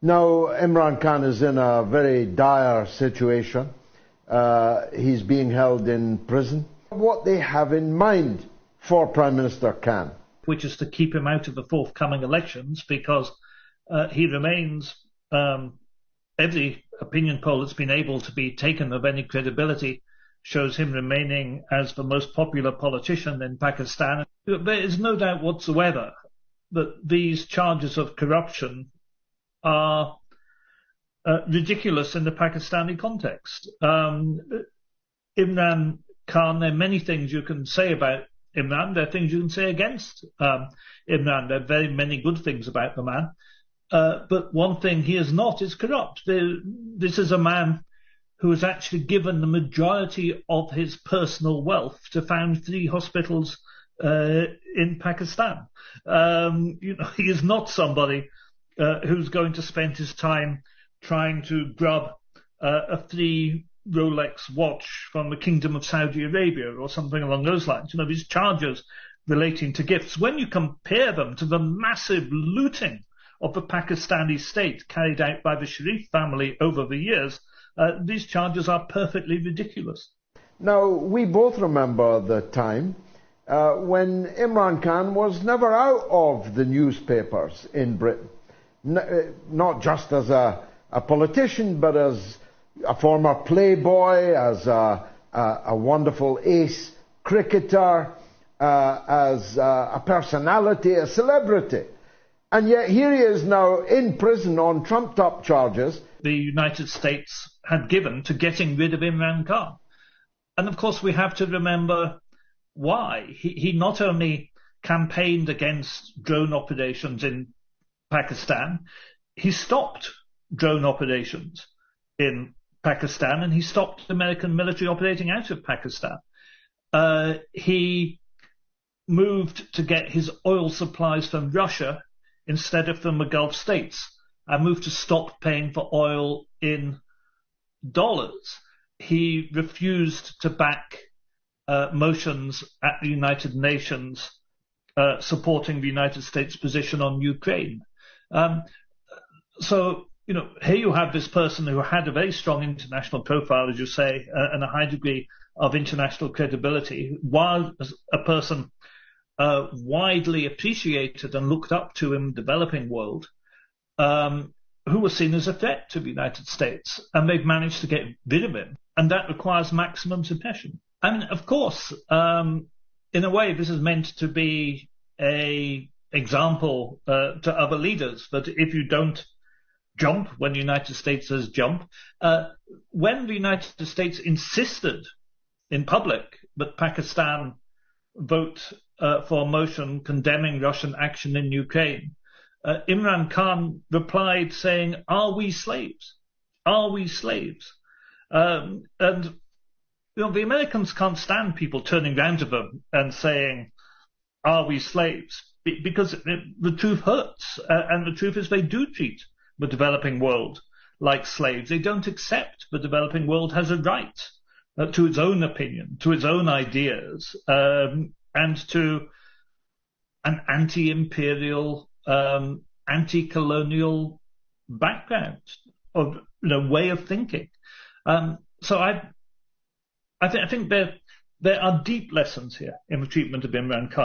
Now, Imran Khan is in a very dire situation. He's being held in prison. What they have in mind for Prime Minister Khan? Which is to keep him out of the forthcoming elections, because he remains, every opinion poll that's been able to be taken of any credibility shows him remaining as the most popular politician in Pakistan. There is no doubt whatsoever that these charges of corruption are ridiculous in the Pakistani context. Imran Khan, there are many things you can say about Imran. There are things you can say against Imran. There are very many good things about the man. But one thing he is not is corrupt. This is a man who has actually given the majority of his personal wealth to found 3 hospitals in Pakistan. He is not somebody who's going to spend his time trying to grab a 3 Rolex watch from the Kingdom of Saudi Arabia or something along those lines. These charges relating to gifts, when you compare them to the massive looting of the Pakistani state carried out by the Sharif family over the years, these charges are perfectly ridiculous. Now, we both remember the time when Imran Khan was never out of the newspapers in Britain, not just as a politician, but as a former playboy, as a wonderful ace cricketer, as a personality, a celebrity. And yet here he is now in prison on trumped-up charges. The United States had given to getting rid of Imran Khan. And of course we have to remember why. He not only campaigned against drone operations in Pakistan, he stopped drone operations in Pakistan, and he stopped American military operating out of Pakistan. He moved to get his oil supplies from Russia instead of from the Gulf states, and moved to stop paying for oil in dollars. He refused to back motions at the United Nations supporting the United States position on Ukraine. So, here you have this person who had a very strong international profile, as you say, and a high degree of international credibility, while a person widely appreciated and looked up to in the developing world, who was seen as a threat to the United States, and they've managed to get rid of him, and that requires maximum suppression. And of course, in a way, this is meant to be an example to other leaders, that if you don't jump when the United States says jump, when the United States insisted in public that Pakistan vote for a motion condemning Russian action in Ukraine, Imran Khan replied saying, "Are we slaves? Are we slaves?" And the Americans can't stand people turning round to them and saying, "Are we slaves?" Because the truth hurts, and the truth is they do treat the developing world like slaves. They don't accept the developing world has a right to its own opinion, to its own ideas, and to an anti-imperial, anti-colonial background of way of thinking. So I think there are deep lessons here in the treatment of Imran Khan.